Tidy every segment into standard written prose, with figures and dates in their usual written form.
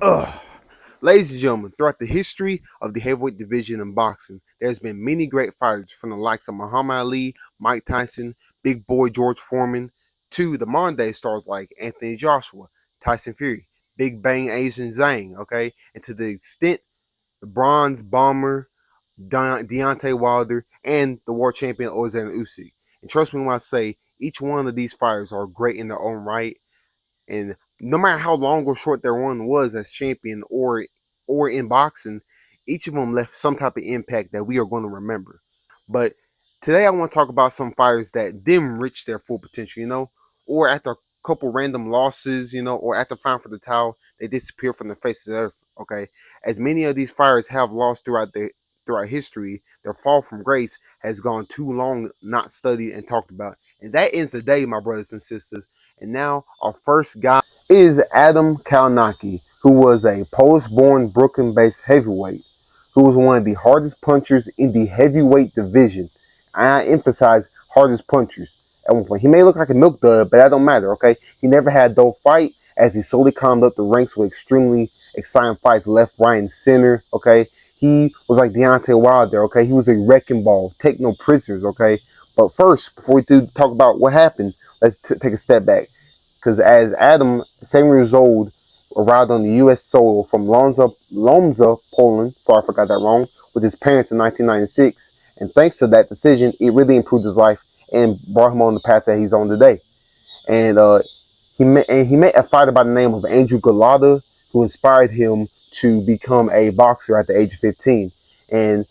Ugh. Ladies and gentlemen, throughout the history of the heavyweight division in boxing, there's been many great fighters from the likes of Muhammad Ali, Mike Tyson, Big Boy George Foreman, to the modern day stars like Anthony Joshua, Tyson Fury, Big Bang Asian Zhang, okay? And to the extent the Bronze Bomber, Deontay Wilder, and the world champion Alexander Usyk. And trust me when I say each one of these fighters are great in their own right, and no matter how long or short their run was as champion or in boxing, each of them left some type of impact that we are going to remember. But today I want to talk about some fighters that didn't reach their full potential, or after a couple random losses, or after fighting for the title, they disappear from the face of the earth. Okay, as many of these fighters have lost throughout history, their fall from grace has gone too long not studied and talked about. And that ends the day, my brothers and sisters. And now our first guy is Adam Kownacki, who was a Polish-born Brooklyn-based heavyweight, who was one of the hardest punchers in the heavyweight division. I emphasize hardest punchers. At one point, he may look like a milk dud, but that don't matter. Okay, he never had no fight, as he slowly climbed up the ranks with extremely exciting fights, left, right, and center. Okay, he was like Deontay Wilder. Okay, he was a wrecking ball, take no prisoners. Okay, but first, before we do talk about what happened, let's take a step back. Because as Adam, 7 years old, arrived on the U.S. soil from Lomza, Poland, sorry if I got that wrong, with his parents in 1996. And thanks to that decision, it really improved his life and brought him on the path that he's on today. And he met a fighter by the name of Andrew Golota, who inspired him to become a boxer at the age of 15. And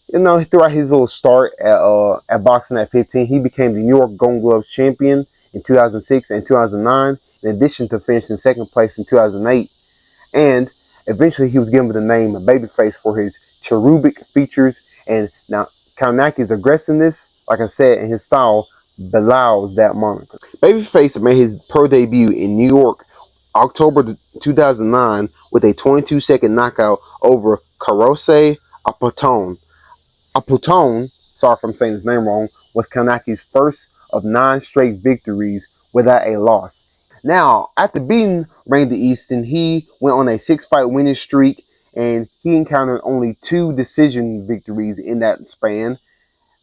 throughout his little start at boxing at 15, he became the New York Golden Gloves champion in 2006 and 2009, in addition to finishing second place in 2008. And eventually he was given the name Babyface for his cherubic features. And now Kownacki's aggressiveness, like I said, and his style belies that moniker. Babyface made his pro debut in New York October 2009 with a 22-second knockout over Karose Apotone, sorry if I'm saying his name wrong, was Kownacki's first of 9 straight victories without a loss. Now, after beating Randy Easton, he went on a 6-fight winning streak, and he encountered only 2 decision victories in that span.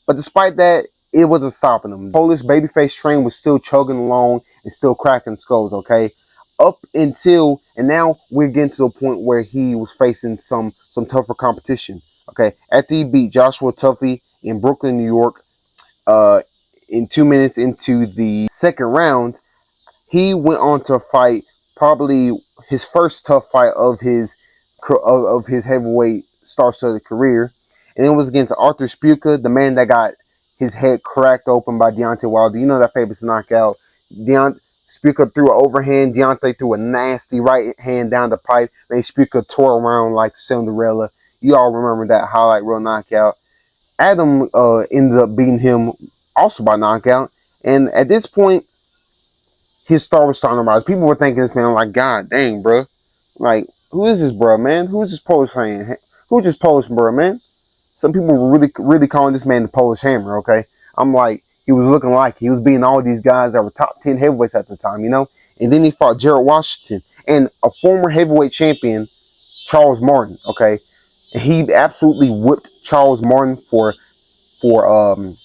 But despite that, it wasn't stopping him. Polish babyface train was still chugging along and still cracking skulls, okay? Up until, and now we're getting to the point where he was facing some tougher competition, okay? After he beat Joshua Tuffy in Brooklyn, New York, in 2 minutes into the second round, he went on to fight probably his first tough fight of his heavyweight star-studded career, and it was against Arthur Spuka, the man that got his head cracked open by Deontay Wilder. You know that famous knockout. Spuka threw an overhand. Deontay threw a nasty right hand down the pipe. And Spuka tore around like Cinderella. You all remember that highlight reel knockout. Adam ended up beating him also by knockout. And at this point, his star was starting to rise. People were thinking this man, like, God dang, bro. Like, who is this bro, man? Who is this Polish fan? Who's this Polish bro, man? Some people were really calling this man the Polish Hammer, okay? I'm like, he was looking like he was beating all these guys that were top 10 heavyweights at the time, And then he fought Gerald Washington and a former heavyweight champion, Charles Martin, okay? And he absolutely whipped Charles Martin for the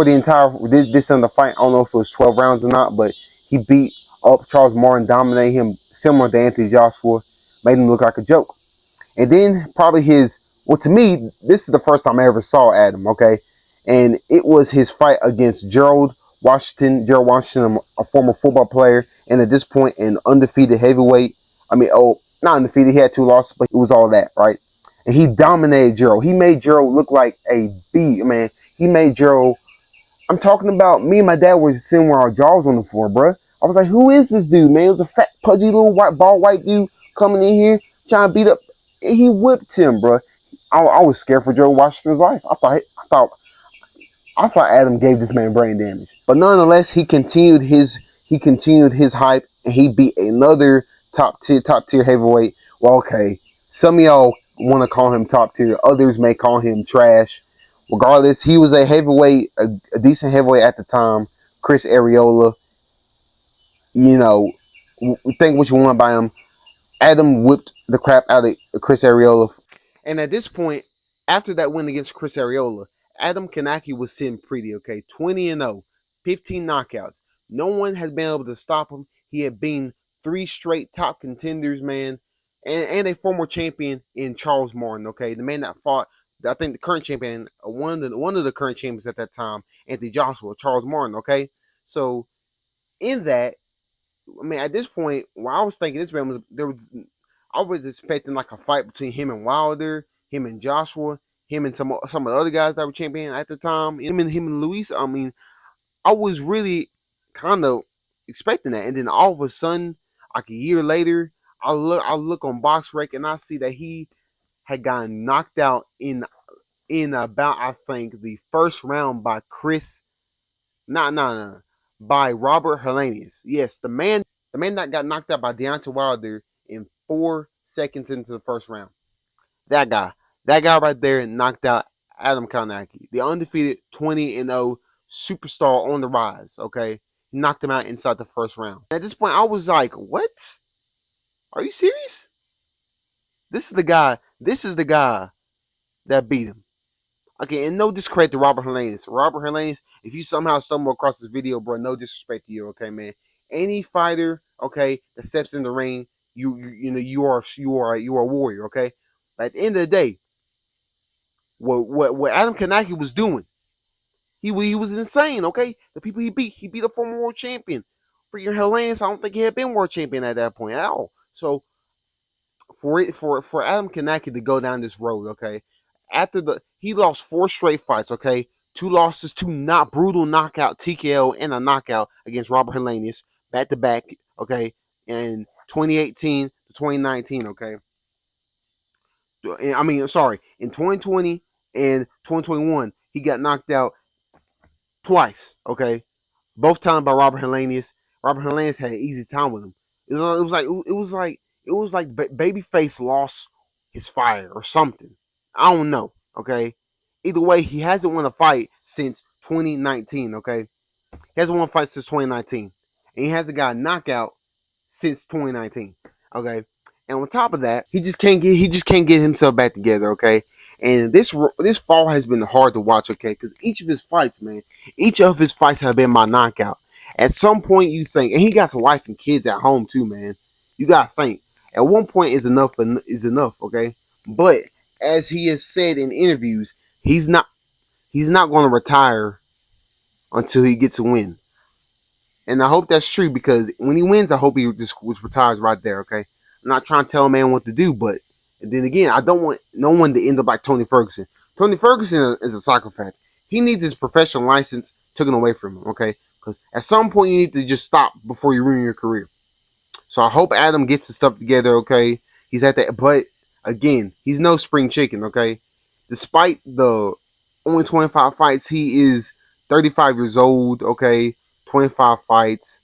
entire this in the fight. I don't know if it was 12 rounds or not, but he beat up Charles Martin, dominated him similar to Anthony Joshua, made him look like a joke. And then probably to me, this is the first time I ever saw Adam, okay? And it was his fight against Gerald Washington, a former football player, and at this point, an undefeated heavyweight. Not undefeated, he had 2 losses, but it was all that, right? And he dominated Gerald. He made Gerald look like a bee, man. He made Gerald, I'm talking about, me and my dad were sitting with our jaws on the floor, bro. I was like, who is this dude, man? It was a fat, pudgy little white dude coming in here trying to beat up. He whipped him, bro. I was scared for Gerald Washington's life. I thought Adam gave this man brain damage. But nonetheless, he continued his hype, and he beat another top tier heavyweight. Well, okay, some of y'all want to call him top tier. Others may call him trash. Regardless, he was a heavyweight, a decent heavyweight at the time. Chris Arreola. Think what you want by him. Adam whipped the crap out of Chris Arreola. And at this point, after that win against Chris Arreola, Adam Kownacki was sitting pretty, okay? 20-0, 15 knockouts. No one has been able to stop him. He had been 3 straight top contenders, man, and a former champion in Charles Martin, okay? The man that fought, I think the current champion, one of the current champions at that time, Anthony Joshua, Charles Martin, okay? So in that, I mean, at this point, when I was thinking this man I was expecting like a fight between him and Wilder, him and Joshua, him and some of the other guys that were champion at the time, him and Luis. I mean, I was really kind of expecting that, and then all of a sudden, like a year later, I look on BoxRec and I see that he had gotten knocked out in about, I think, the first round by Chris. No, by Robert Helenius. Yes, the man that got knocked out by Deontay Wilder in 4 seconds into the first round. That guy right there knocked out Adam Kownacki, the undefeated 20-0 superstar on the rise. Okay, he knocked him out inside the first round. At this point, I was like, "What? Are you serious? This is the guy. This is the guy that beat him." Okay, and no discredit to Robert Helenius. Robert Helenius, if you somehow stumble across this video, bro, no disrespect to you, okay, man. Any fighter, okay, that steps in the ring, you are a warrior, okay. But at the end of the day, what Adam Kownacki was doing, he was insane, okay. The people he beat a former world champion. For your Helenius, I don't think he had been world champion at that point at all. So for Adam Kownacki to go down this road, okay, he lost 4 straight fights, okay, 2 losses, 2 not brutal knockout TKO and a knockout against Robert Helenius back to back, okay, in 2018 to 2019, okay. I mean, sorry, in 2020 and 2021, he got knocked out twice, okay, both times by Robert Helenius. Robert Helenius had an easy time with him. It was like babyface lost his fire or something. I don't know. Okay. Either way, he hasn't won a fight since 2019. Okay. He hasn't won a fight since 2019, and he hasn't got a knockout since 2019. Okay. And on top of that, he just can't get himself back together. Okay. And this fall has been hard to watch. Okay, because each of his fights have been my knockout. At some point, you think, and he got a wife and kids at home too, man. You gotta think. At one point, is enough. Okay, but as he has said in interviews, he's not going to retire until he gets a win. And I hope that's true, because when he wins, I hope he just retires right there. Okay, I'm not trying to tell a man what to do, but then again, I don't want no one to end up like Tony Ferguson. Tony Ferguson is a psychopath. He needs his professional license taken away from him. Okay, because at some point you need to just stop before you ruin your career. So I hope Adam gets his stuff together. Okay, he's at that, but again, he's no spring chicken. Okay, despite the only 25 fights, he is 35 years old. Okay, 25 fights,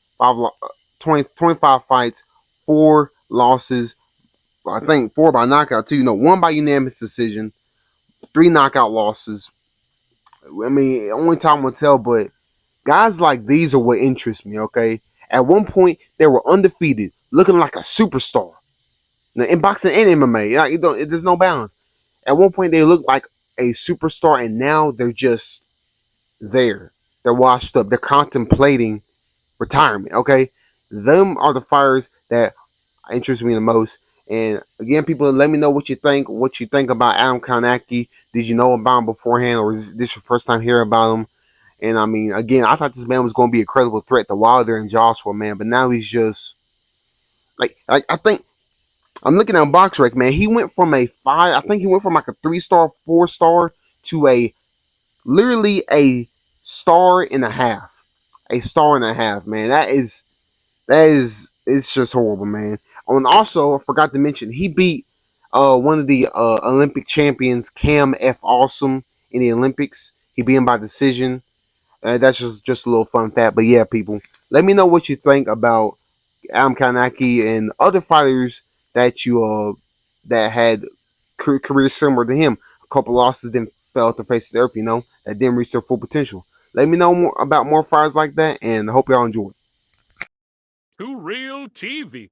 25 fights, 4 losses. I think 4 by knockout too. No, 1 by unanimous decision, 3 knockout losses. I mean, only time will tell, but guys like these are what interest me, okay? At one point, they were undefeated, looking like a superstar. Now, in boxing and MMA, there's no balance. At one point, they looked like a superstar, and now they're just there. They're washed up. They're contemplating retirement, okay? Them are the fighters that interest me the most. And again, people, let me know what you think. What you think about Adam Kownacki? Did you know about him beforehand, or is this your first time hearing about him? And I mean, again, I thought this man was going to be a credible threat to Wilder and Joshua, man. But now he's just like I think I'm looking at BoxRec, man. He went from a 5, I think he went from like a 3-star, 4-star to a literally a star and a half, man. It's just horrible, man. And also, I forgot to mention, he beat one of the Olympic champions, Cam F. Awesome, in the Olympics. He beat him by decision. That's just a little fun fact. But yeah, people, let me know what you think about Adam Kownacki and other fighters that you that had careers similar to him. A couple losses, then fell to face the earth, that didn't reach their full potential. Let me know more about more fighters like that, and I hope y'all enjoy. To ReelTV.